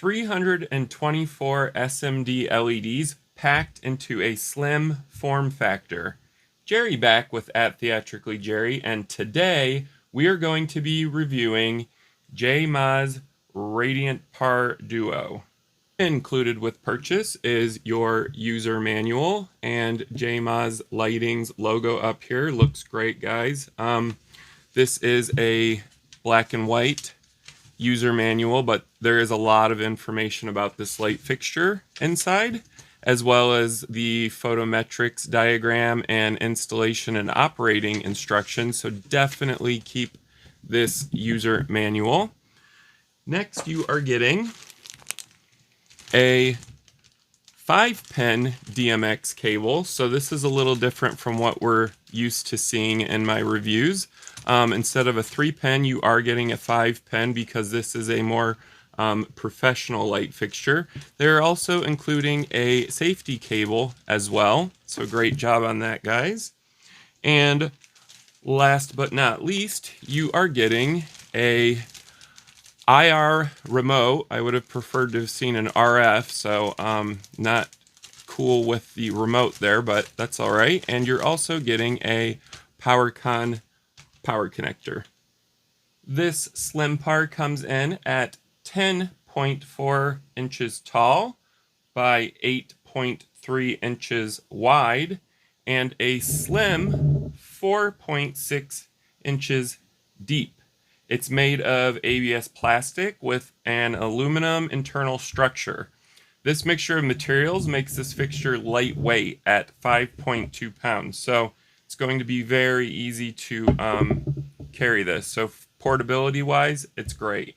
324 SMD LEDs packed into a slim form factor. Jerry back with @Theatrically Jerry, and today we are going to be reviewing JMAZ Radiant PAR Duo. Included with purchase is your user manual, and JMAZ Lighting's logo up here looks great, guys. This is a black and white user manual, but there is a lot of information about this light fixture inside, as well as the photometrics diagram and installation and operating instructions. So definitely keep this user manual. Next, you are getting a 5-pin DMX cable. So this is a little different from what we're used to seeing in my reviews. Instead of a 3-pin, you are getting a 5-pin because this is a more professional light fixture. They're also including a safety cable as well. So great job on that, guys. And last but not least, you are getting a IR remote. I would have preferred to have seen an RF, so not cool with the remote there, but that's all right. And you're also getting a PowerCon power connector. This slim par comes in at 10.4 inches tall by 8.3 inches wide and a slim 4.6 inches deep. It's made of ABS plastic with an aluminum internal structure. This mixture of materials makes this fixture lightweight at 5.2 pounds. So it's going to be very easy to carry this. So portability wise, it's great.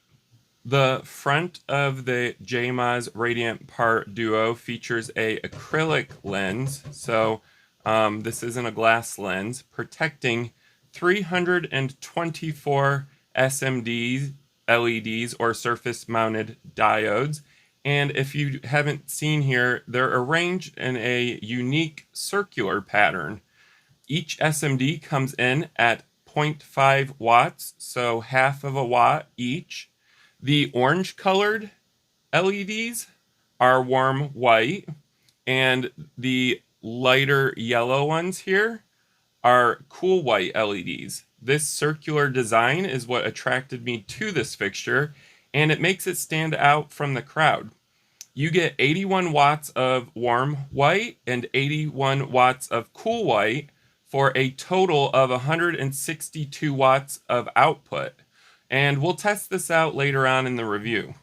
The front of the JMAZ Radiant PAR Duo features a acrylic lens. So this isn't a glass lens, protecting 324 SMD LEDs or surface mounted diodes. And if you haven't seen here, they're arranged in a unique circular pattern. Each SMD comes in at 0.5 watts, so half of a watt each. The orange colored LEDs are warm white, and the lighter yellow ones here are cool white LEDs. This circular design is what attracted me to this fixture, and it makes it stand out from the crowd. You get 81 watts of warm white and 81 watts of cool white for a total of 162 watts of output. And we'll test this out later on in the review.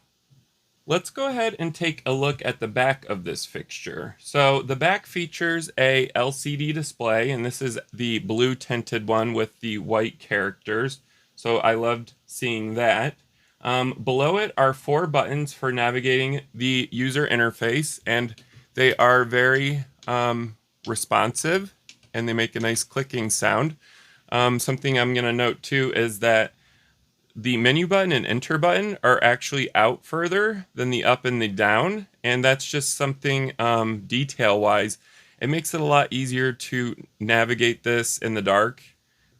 Let's go ahead and take a look at the back of this fixture. So the back features a LCD display, and this is the blue tinted one with the white characters. So I loved seeing that. Below it are 4 buttons for navigating the user interface, and they are very responsive, and they make a nice clicking sound. Something I'm going to note too is that the menu button and enter button are actually out further than the up and the down, and that's just something detail-wise. It makes it a lot easier to navigate this in the dark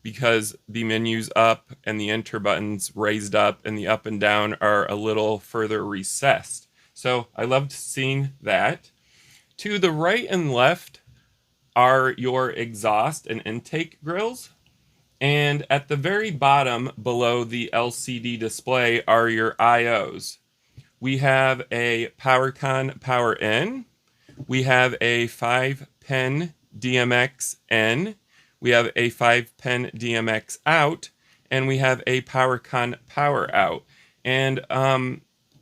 because the menu's up and the enter button's raised up and the up and down are a little further recessed. So I loved seeing that. To the right and left are your exhaust and intake grills. And at the very bottom below the LCD display are your IOs. We have a PowerCon power in, we have a 5-pin DMX in, we have a 5-pin DMX out, and we have a PowerCon power out. And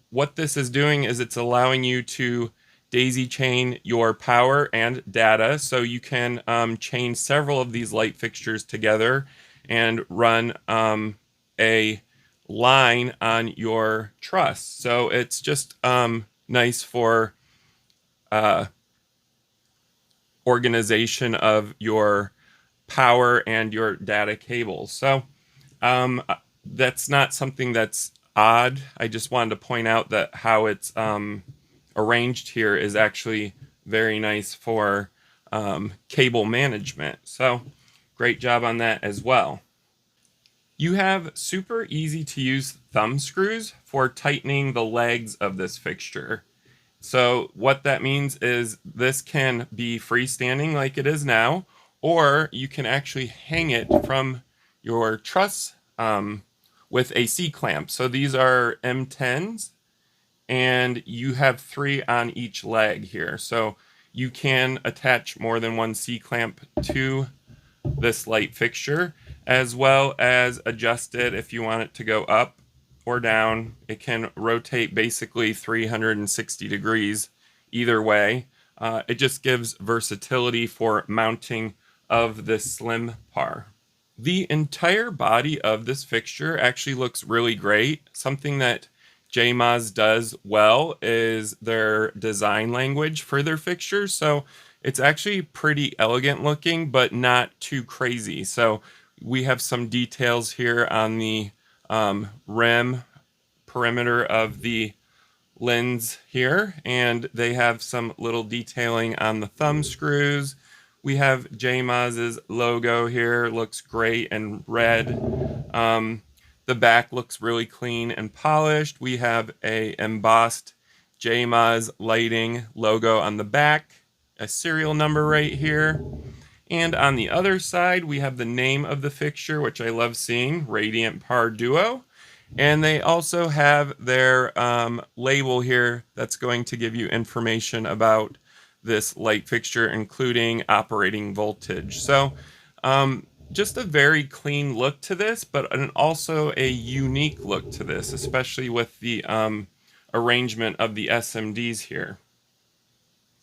what this is doing is it's allowing you to daisy chain your power and data, so you can chain several of these light fixtures together and run a line on your truss. So it's just nice for organization of your power and your data cables. So that's not something that's odd. I just wanted to point out that how it's arranged here is actually very nice for cable management. So great job on that as well. You have super easy to use thumb screws for tightening the legs of this fixture. So what that means is this can be freestanding like it is now, or you can actually hang it from your truss with a C-clamp. So these are M10s, and you have 3 on each leg here. So you can attach more than one C-clamp to this light fixture, as well as adjust it if you want it to go up or down. It can rotate basically 360 degrees either way. It just gives versatility for mounting of this slim par. The entire body of this fixture actually looks really great. Something that JMAZ does well is their design language for their fixtures. So it's actually pretty elegant looking, but not too crazy. So we have some details here on the rim perimeter of the lens here, and they have some little detailing on the thumb screws. We have JMAZ's logo here, looks great and red. The back looks really clean and polished. We have a embossed JMAZ lighting logo on the back, a serial number right here. And on the other side, we have the name of the fixture, which I love seeing, Radiant PAR Duo. And they also have their label here that's going to give you information about this light fixture, including operating voltage. So just a very clean look to this, but also a unique look to this, especially with the arrangement of the SMDs here.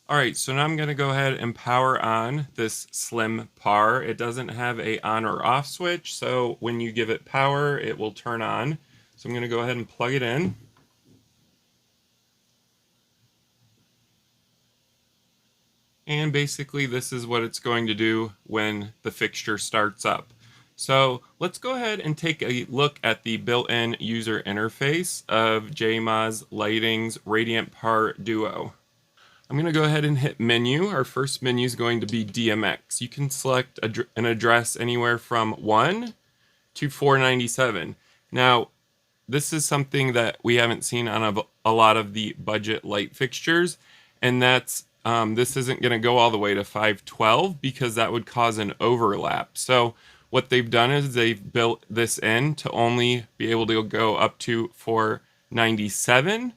All right, so now I'm going to go ahead and power on this slim par. It doesn't have a on or off switch, so when you give it power, it will turn on. So I'm going to go ahead and plug it in. And basically this is what it's going to do when the fixture starts up. So let's go ahead and take a look at the built-in user interface of JMAZ Lighting's Radiant PAR Duo. I'm going to go ahead and hit menu. Our first menu is going to be DMX. You can select an address anywhere from 1 to 497. Now, this is something that we haven't seen on a lot of the budget light fixtures, and that's this isn't going to go all the way to 512 because that would cause an overlap. So what they've done is they've built this in to only be able to go up to 497.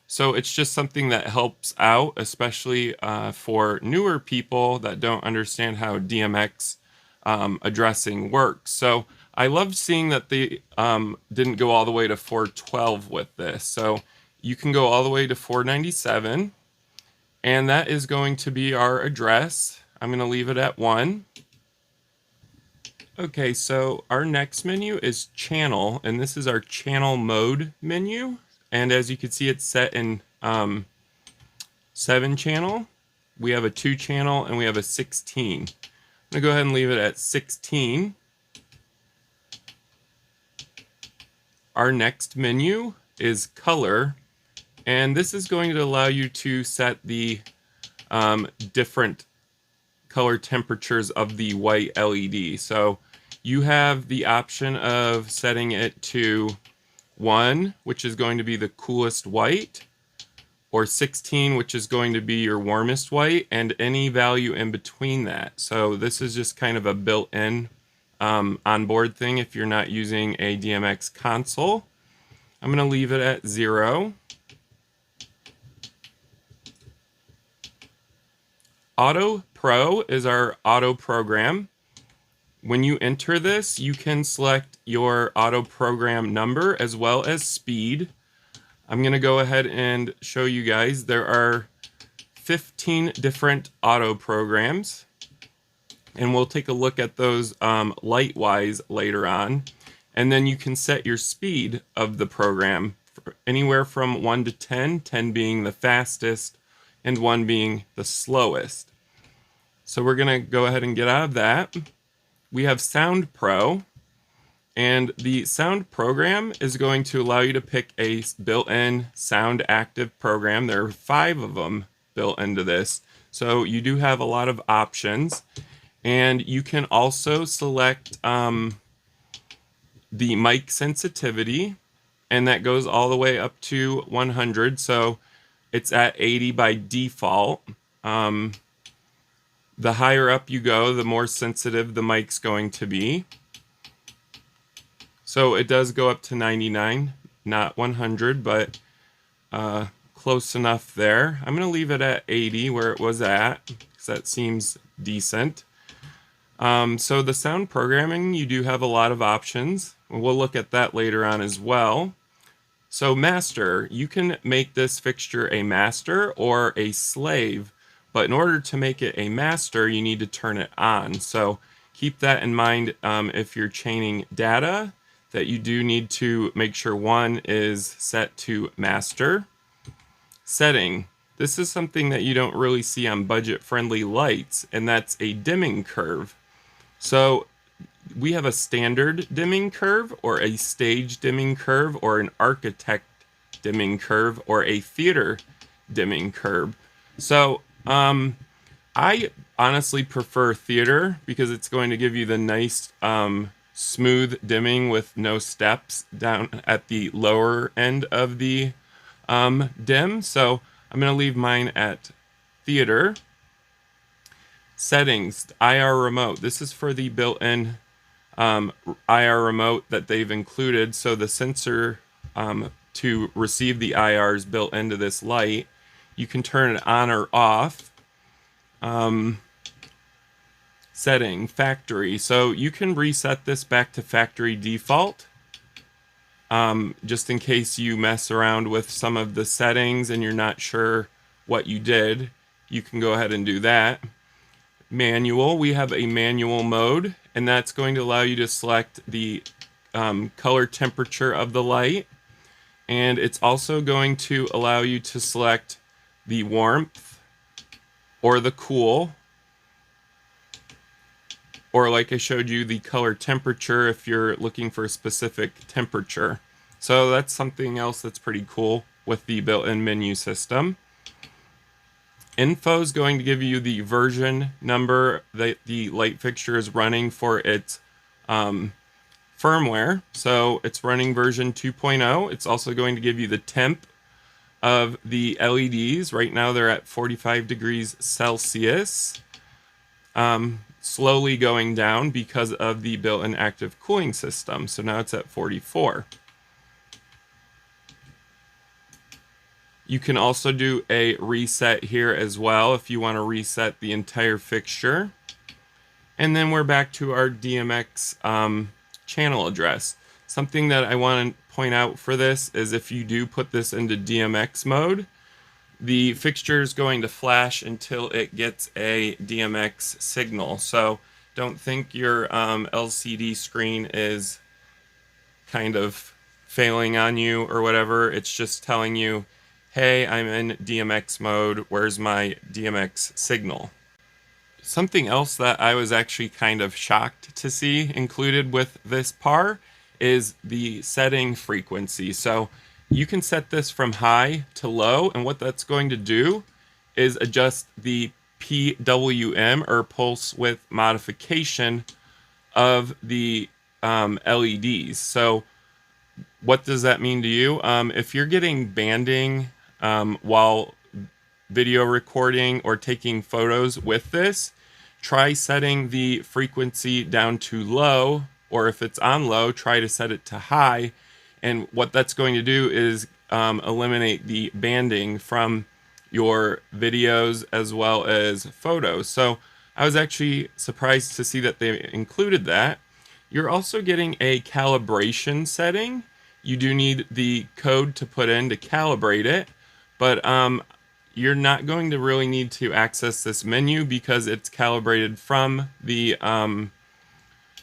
So it's just something that helps out, especially for newer people that don't understand how DMX addressing works. So I love seeing that they didn't go all the way to 412 with this. So you can go all the way to 497, and that is going to be our address. I'm going to leave it at 1. Okay, so our next menu is channel, and this is our channel mode menu. And as you can see, it's set in 7 channel. We have a 2 channel and we have a 16. I'm gonna go ahead and leave it at 16. Our next menu is color, and this is going to allow you to set the different color temperatures of the white LED. So you have the option of setting it to 1, which is going to be the coolest white, or 16, which is going to be your warmest white, and any value in between that. So this is just kind of a built-in onboard thing if you're not using a DMX console. I'm going to leave it at 0. Auto Pro is our auto program. When you enter this, you can select your auto program number as well as speed. I'm going to go ahead and show you guys. There are 15 different auto programs, and we'll take a look at those light-wise later on. And then you can set your speed of the program anywhere from 1 to 10, 10 being the fastest and 1 being the slowest. So we're going to go ahead and get out of that. We have Sound Pro, and the sound program is going to allow you to pick a built-in sound active program. There are 5 of them built into this, so you do have a lot of options. And you can also select the mic sensitivity, and that goes all the way up to 100. So it's at 80 by default. The higher up you go, the more sensitive the mic's going to be. So it does go up to 99, not 100, but close enough there. I'm going to leave it at 80 where it was at, because that seems decent. So the sound programming, you do have a lot of options. We'll look at that later on as well. So master, you can make this fixture a master or a slave, but in order to make it a master, you need to turn it on. So keep that in mind if you're chaining data, that you do need to make sure one is set to master. Setting. This is something that you don't really see on budget-friendly lights, and that's a dimming curve. So we have a standard dimming curve, or a stage dimming curve, or an architect dimming curve, or a theater dimming curve. So I honestly prefer theater because it's going to give you the nice smooth dimming with no steps down at the lower end of the dim. So I'm going to leave mine at theater. Settings, IR remote. This is for the built-in IR remote that they've included. So the sensor to receive the IR is built into this light. You can turn it on or off. Setting, factory. So you can reset this back to factory default. Just in case you mess around with some of the settings and you're not sure what you did, you can go ahead and do that. Manual, we have a manual mode, and that's going to allow you to select the color temperature of the light, and it's also going to allow you to select the warmth or the cool, or like I showed you, the color temperature if you're looking for a specific temperature. So that's something else that's pretty cool with the built-in menu system. Info is going to give you the version number that the light fixture is running for its firmware. So it's running version 2.0. It's also going to give you the temp of the LEDs. Right now they're at 45 degrees Celsius. Slowly going down because of the built-in active cooling system. So now it's at 44. You can also do a reset here as well if you want to reset the entire fixture. And then we're back to our DMX channel address. Something that I want to point out for this is if you do put this into DMX mode, the fixture is going to flash until it gets a DMX signal. So don't think your LCD screen is kind of failing on you or whatever. It's just telling you, hey, I'm in DMX mode, where's my DMX signal? Something else that I was actually kind of shocked to see included with this PAR is the setting frequency. So you can set this from high to low, and what that's going to do is adjust the PWM, or pulse width modification, of the LEDs. So what does that mean to you? If you're getting banding while video recording or taking photos with this, try setting the frequency down to low, or if it's on low, try to set it to high. And what that's going to do is eliminate the banding from your videos as well as photos. So I was actually surprised to see that they included that. You're also getting a calibration setting. You do need the code to put in to calibrate it, but you're not going to really need to access this menu because it's calibrated from the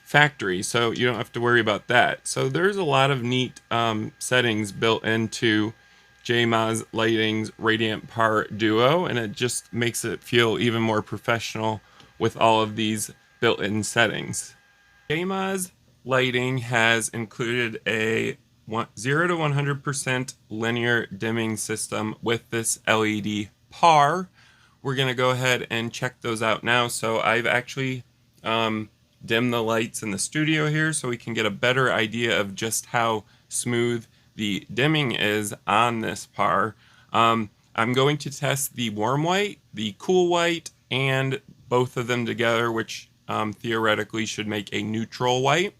factory, so you don't have to worry about that. So there's a lot of neat settings built into JMAZ Lighting's Radiant PAR Duo, and it just makes it feel even more professional with all of these built-in settings. JMAZ Lighting has included a 0 to 100% linear dimming system with this LED PAR. We're going to go ahead and check those out now. So I've actually dimmed the lights in the studio here so we can get a better idea of just how smooth the dimming is on this par. I'm going to test the warm white, the cool white, and both of them together, which theoretically should make a neutral white.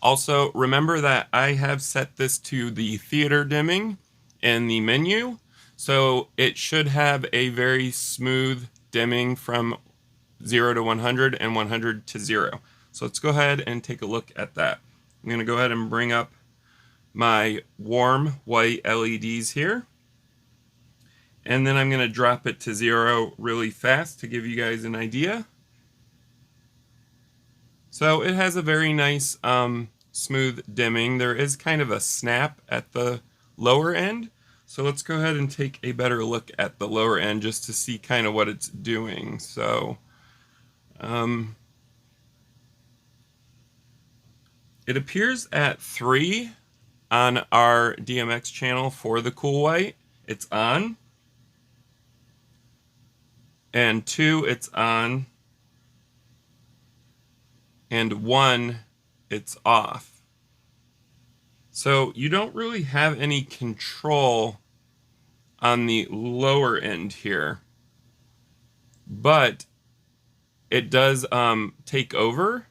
Also, remember that I have set this to the theater dimming in the menu, so it should have a very smooth dimming from 0 to 100 and 100 to 0. So let's go ahead and take a look at that. I'm going to go ahead and bring up my warm white LEDs here. And then I'm going to drop it to 0 really fast to give you guys an idea. So it has a very nice smooth dimming. There is kind of a snap at the lower end. So let's go ahead and take a better look at the lower end just to see kind of what it's doing. So it appears at 3 on our DMX channel for the cool white. It's on. And 2, it's on. And 1, it's off. So you don't really have any control on the lower end here, but it does take over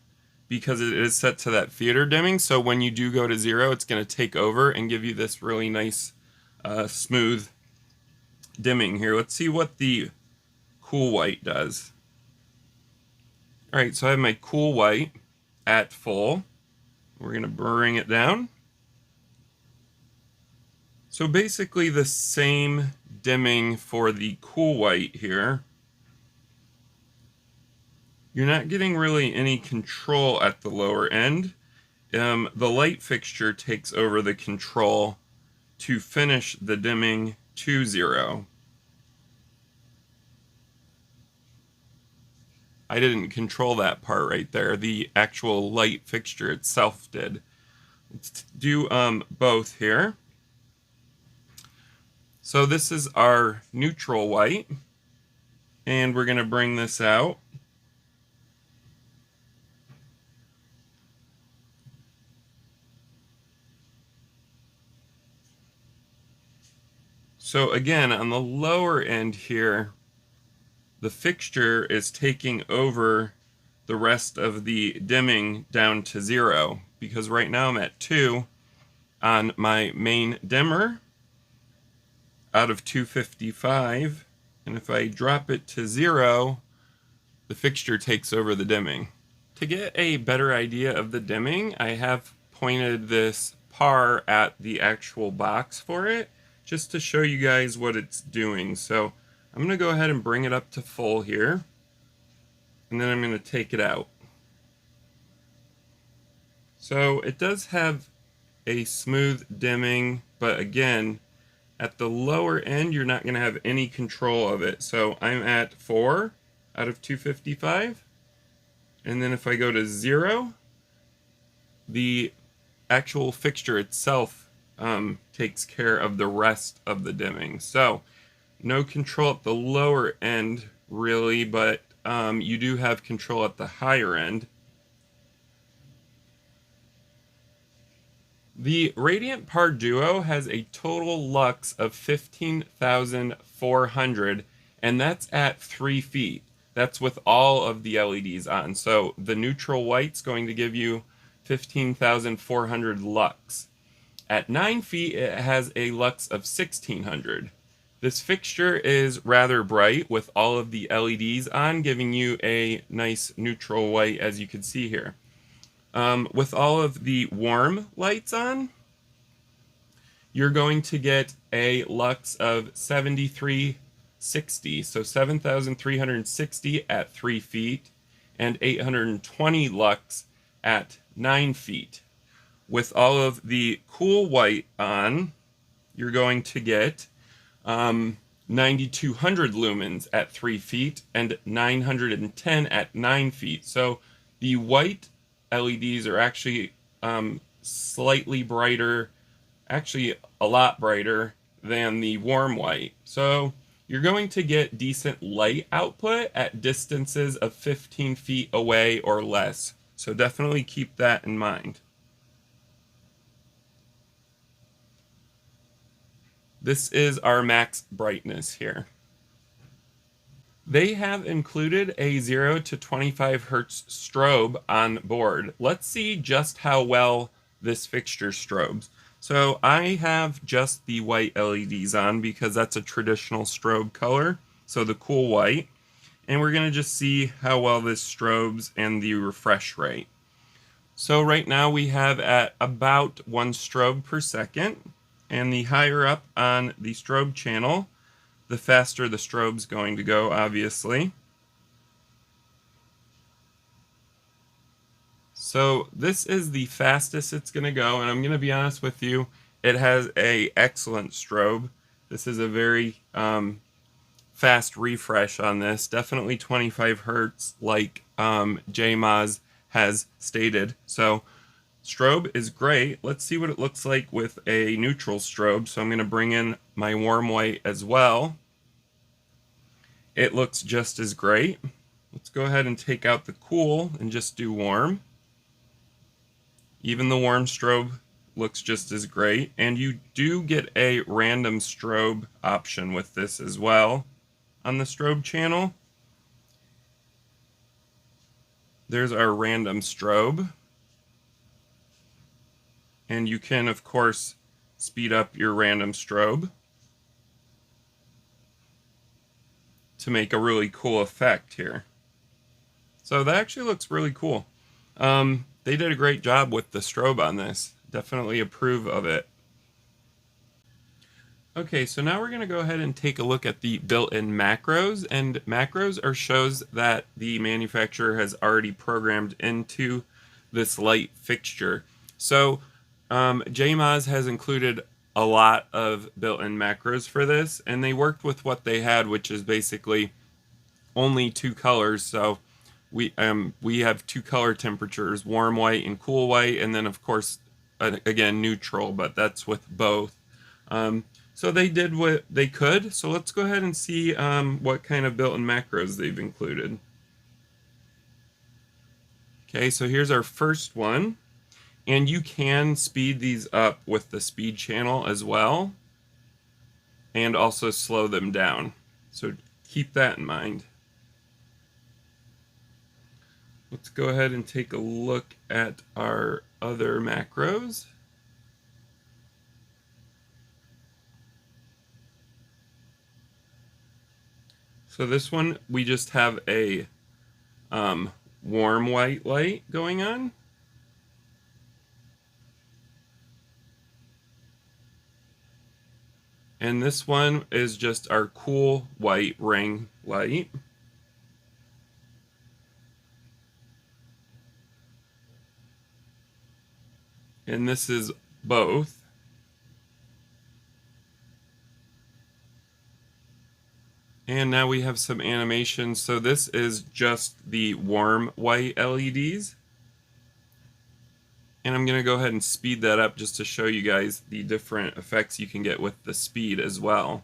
because it is set to that theater dimming. So when you do go to 0, it's going to take over and give you this really nice smooth dimming here. Let's see what the cool white does. All right, so I have my cool white at full. We're going to bring it down. So basically the same dimming for the cool white here. You're not getting really any control at the lower end. The light fixture takes over the control to finish the dimming to 0. I didn't control that part right there. The actual light fixture itself did. Let's do both here. So this is our neutral white, and we're going to bring this out. So again, on the lower end here, the fixture is taking over the rest of the dimming down to 0, because right now I'm at 2 on my main dimmer out of 255, and if I drop it to 0, the fixture takes over the dimming. To get a better idea of the dimming, I have pointed this par at the actual box for it, just to show you guys what it's doing. So I'm going to go ahead and bring it up to full here, and then I'm going to take it out. So it does have a smooth dimming, but again, at the lower end, you're not going to have any control of it. So I'm at 4 out of 255, and then if I go to 0, the actual fixture itself takes care of the rest of the dimming. So no control at the lower end really, but you do have control at the higher end. The Radiant PAR Duo has a total lux of 15,400, and that's at 3 feet. That's with all of the LEDs on. So the neutral white's going to give you 15,400 lux. At 9 feet, it has a lux of 1,600. This fixture is rather bright with all of the LEDs on, giving you a nice neutral white, as you can see here. With all of the warm lights on, you're going to get a lux of 7,360, so 7,360 at 3 feet, and 820 lux at 9 feet. With all of the cool white on, you're going to get 9,200 lumens at 3 feet and 910 at 9 feet. So the white LEDs are actually slightly brighter, actually a lot brighter than the warm white. So you're going to get decent light output at distances of 15 feet away or less. So definitely keep that in mind. This is our max brightness here. They have included a 0 to 25 hertz strobe on board. Let's see just how well this fixture strobes. So I have just the white LEDs on because that's a traditional strobe color, so the cool white. And we're going to just see how well this strobes and the refresh rate. So right now we have at about 1 strobe per second, and the higher up on the strobe channel, the faster the strobe's going to go, obviously. So this is the fastest it's going to go, and I'm going to be honest with you, it has a excellent strobe. This is a very fast refresh on this, definitely 25 hertz like JMAZ has stated. So strobe is great. Let's see what it looks like with a neutral strobe. So I'm going to bring in my warm white as well. It looks just as great. Let's go ahead and take out the cool and just do warm. Even the warm strobe looks just as great. And you do get a random strobe option with this as well on the strobe channel. There's our random strobe. And you can, of course, speed up your random strobe to make a really cool effect here. So that actually looks really cool. They did a great job with the strobe on this. Definitely approve of it. Okay, so now we're going to go ahead and take a look at the built-in macros. And macros are shows that the manufacturer has already programmed into this light fixture. So JMAZ has included a lot of built-in macros for this, and they worked with what they had, which is basically only 2 colors. So we have 2 color temperatures, warm white and cool white, and then of course again neutral, but that's with both. So they did what they could. So let's go ahead and see what kind of built-in macros they've included. Okay, so here's our first one. And you can speed these up with the speed channel as well, and also slow them down. So keep that in mind. Let's go ahead and take a look at our other macros. So this one, we just have a warm white light going on. And this one is just our cool white ring light. And this is both. And now we have some animation. So this is just the warm white LEDs. And I'm going to go ahead and speed that up just to show you guys the different effects you can get with the speed as well.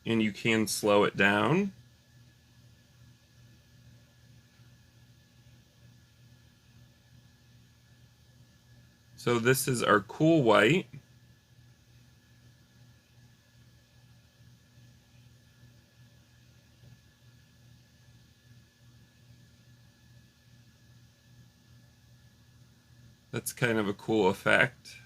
And you can slow it down. So this is our cool white. That's kind of a cool effect.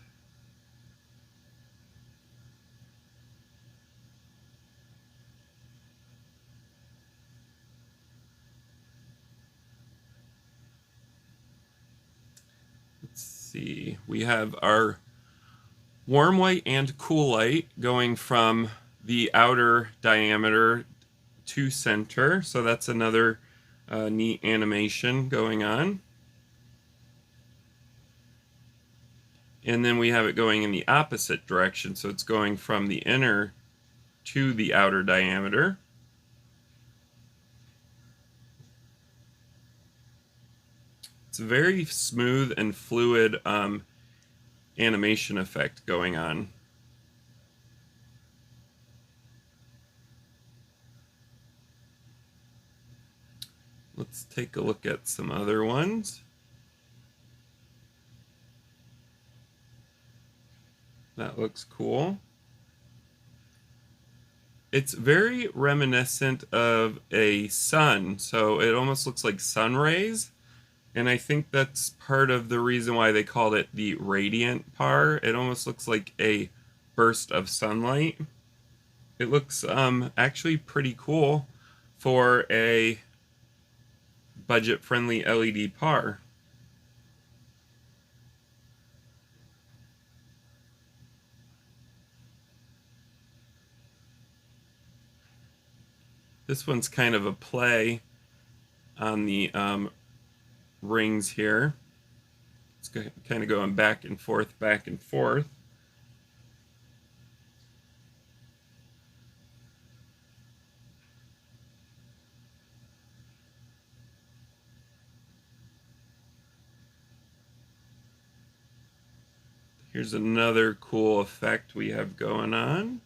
Let's see, we have our warm white and cool light going from the outer diameter to center. So that's another neat animation going on. And then we have it going in the opposite direction, so it's going from the inner to the outer diameter. It's a very smooth and fluid animation effect going on. Let's take a look at some other ones. That looks cool. It's very reminiscent of a sun, so it almost looks like sun rays. And I think that's part of the reason why they called it the Radiant PAR. It almost looks like a burst of sunlight. It looks actually pretty cool for a budget-friendly LED PAR. This one's kind of a play on the rings here. It's kind of going back and forth, back and forth. Here's another cool effect we have going on.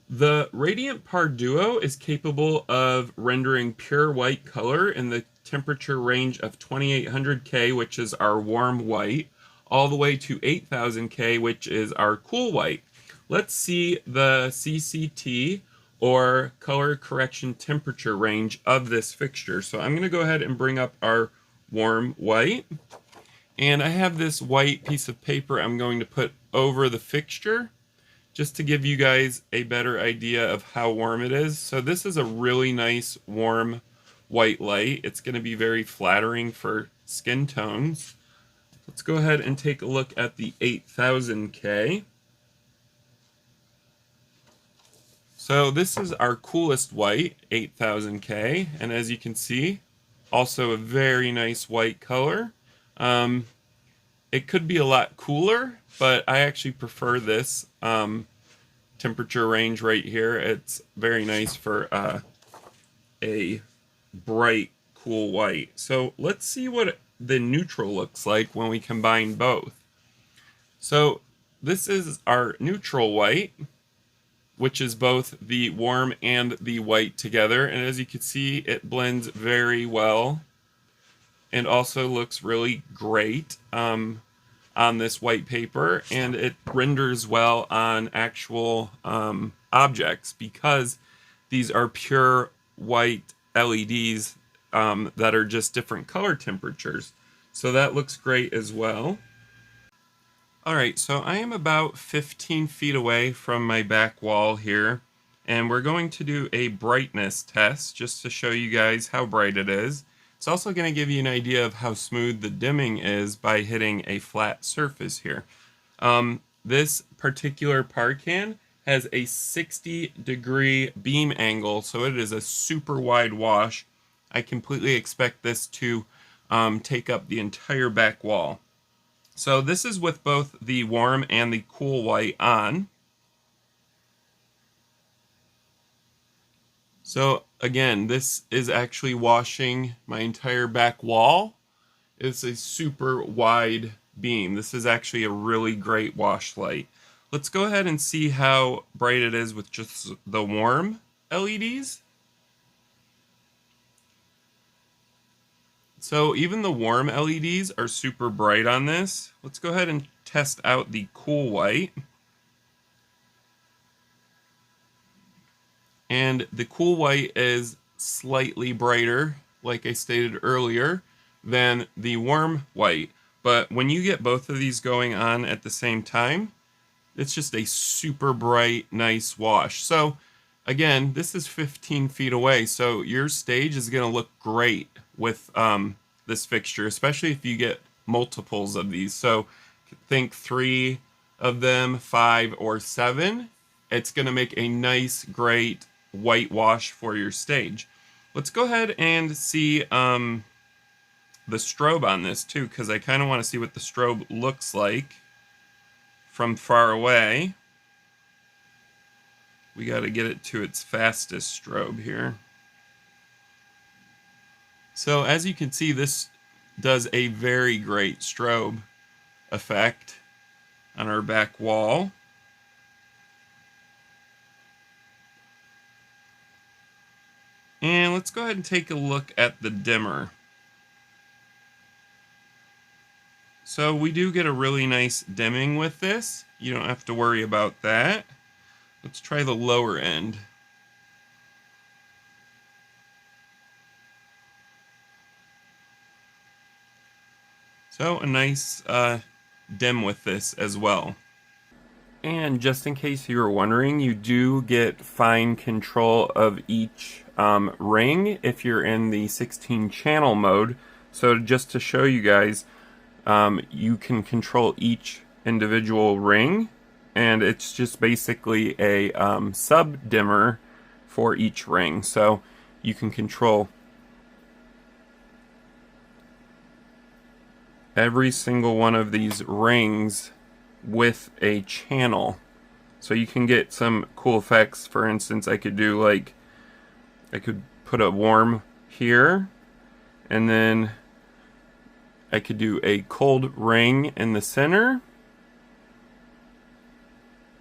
The Radiant PAR Duo is capable of rendering pure white color in the temperature range of 2800K, which is our warm white, all the way to 8000K, which is our cool white. Let's see the CCT, or color correction temperature range, of this fixture. So I'm going to go ahead and bring up our warm white. And I have this white piece of paper I'm going to put over the fixture, just to give you guys a better idea of how warm it is. So this is a really nice warm white light. It's going to be very flattering for skin tones. Let's go ahead and take a look at the 8000K. So this is our coolest white, 8000K, and as you can see, also a very nice white color. It could be a lot cooler, but I actually prefer this temperature range right here. It's very nice for a bright, cool white. So let's see what the neutral looks like when we combine both. So this is our neutral white, which is both the warm and the white together. And as you can see, it blends very well and also looks really great on this white paper, and it renders well on actual objects because these are pure white LEDs that are just different color temperatures. So that looks great as well. Alright, so I am about 15 feet away from my back wall here, and we're going to do a brightness test just to show you guys how bright it is. It's also going to give you an idea of how smooth the dimming is by hitting a flat surface here. This particular PAR can has a 60-degree beam angle, so it is a super wide wash. I completely expect this to take up the entire back wall. So this is with both the warm and the cool white on. So again, this is actually washing my entire back wall. It's a super wide beam. This is actually a really great wash light. Let's go ahead and see how bright it is with just the warm LEDs. So even the warm LEDs are super bright on this. Let's go ahead and test out the cool white. And the cool white is slightly brighter, like I stated earlier, than the warm white. But when you get both of these going on at the same time, it's just a super bright, nice wash. So again, this is 15 feet away, so your stage is going to look great with this fixture, especially if you get multiples of these. So think 3 of them, 5 or 7. It's going to make a nice, great white wash for your stage. Let's go ahead and see the strobe on this too, because I kind of want to see what the strobe looks like from far away. We got to get it to its fastest strobe here. So as you can see, this does a very great strobe effect on our back wall. And let's go ahead and take a look at the dimmer. So we do get a really nice dimming with this. You don't have to worry about that. Let's try the lower end. So a nice dim with this as well. And just in case you were wondering, you do get fine control of each ring if you're in the 16 channel mode. So just to show you guys, you can control each individual ring, and it's just basically a sub dimmer for each ring. So you can control every single one of these rings with a channel. So you can get some cool effects. For instance, I could do like, I could put a warm here, and then I could do a cold ring in the center.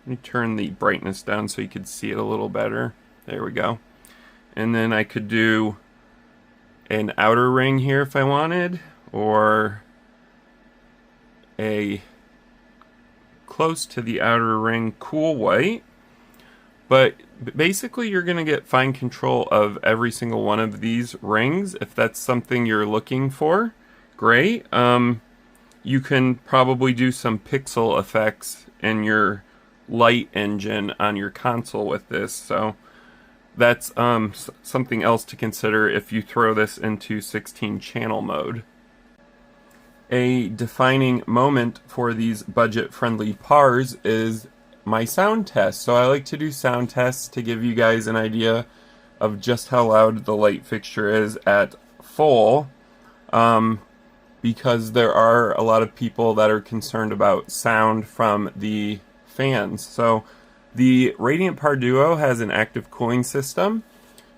Let me turn the brightness down so you could see it a little better. There we go. And then I could do an outer ring here if I wanted, or a close to the outer ring cool white. But basically you're going to get fine control of every single one of these rings. If that's something you're looking for, great. You can probably do some pixel effects in your light engine on your console with this, so that's something else to consider if you throw this into 16 channel mode. A defining moment for these budget-friendly PARs is my sound test. So I like to do sound tests to give you guys an idea of just how loud the light fixture is at full, because there are a lot of people that are concerned about sound from the fans. So the Radiant PAR Duo has an active cooling system.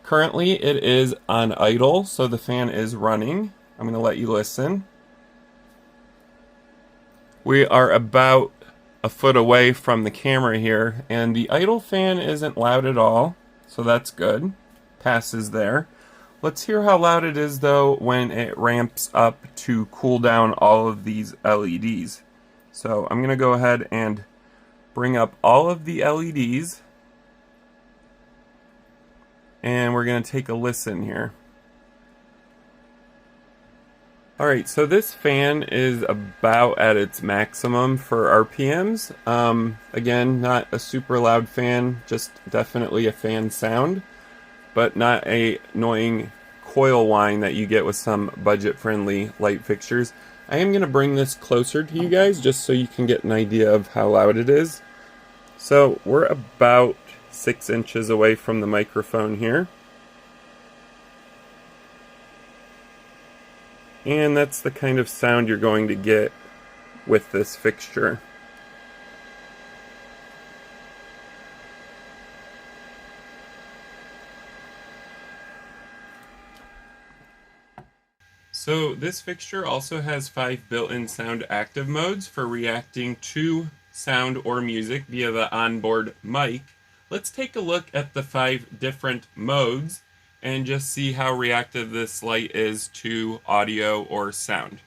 Currently it is on idle, so the fan is running. I'm going to let you listen. We are about a foot away from the camera here, and the idle fan isn't loud at all, so that's good. Passes there. Let's hear how loud it is though when it ramps up to cool down all of these LEDs. So I'm going to go ahead and bring up all of the LEDs, and we're going to take a listen here. Alright, so this fan is about at its maximum for RPMs. Again, not a super loud fan, just definitely a fan sound, but not a annoying coil whine that you get with some budget-friendly light fixtures. I am going to bring this closer to you guys just so you can get an idea of how loud it is. So we're about 6 inches away from the microphone here. And that's the kind of sound you're going to get with this fixture. So this fixture also has 5 built-in sound active modes for reacting to sound or music via the onboard mic. Let's take a look at the 5 different modes and just see how reactive this light is to audio or sound.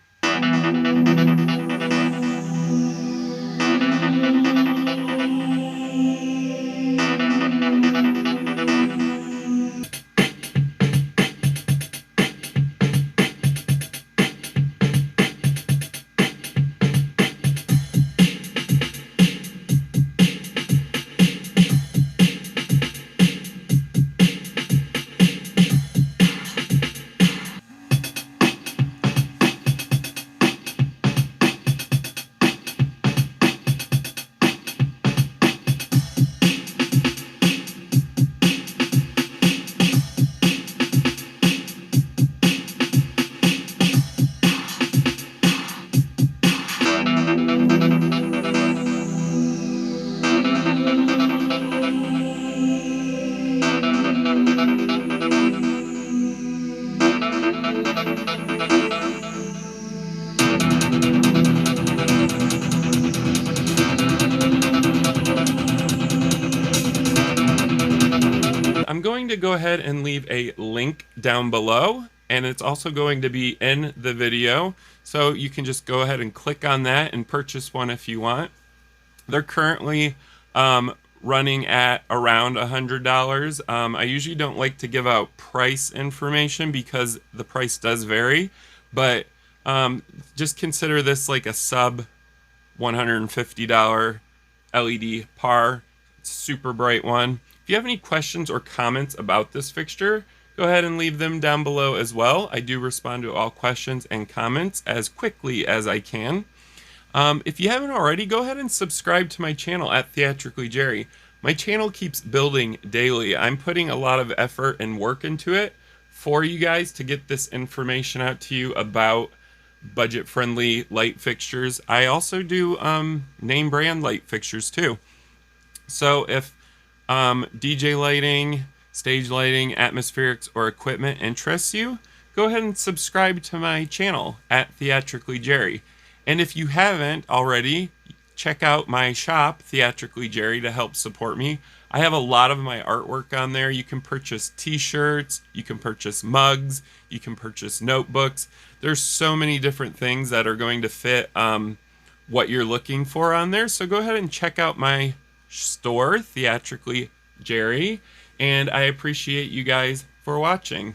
I'm going to go ahead and leave a link down below, and it's also going to be in the video, So you can just go ahead and click on that and purchase one if you want. They're currently running at around $100. I usually don't like to give out price information because the price does vary, but just consider this like a sub $150 LED par. It's a super bright one. If you have any questions or comments about this fixture, go ahead and leave them down below as well. I do respond to all questions and comments as quickly as I can. If you haven't already, go ahead and subscribe to my channel at Theatrically Jerry. My channel keeps building daily. I'm putting a lot of effort and work into it for you guys to get this information out to you about budget-friendly light fixtures. I also do name brand light fixtures too. So if DJ lighting, stage lighting, atmospherics, or equipment interests you, go ahead and subscribe to my channel at Theatrically Jerry. And if you haven't already, check out my shop, Theatrically Jerry, to help support me. I have a lot of my artwork on there. You can purchase t-shirts, you can purchase mugs, you can purchase notebooks. There's so many different things that are going to fit what you're looking for on there. So go ahead and check out my store, Theatrically Jerry. And I appreciate you guys for watching.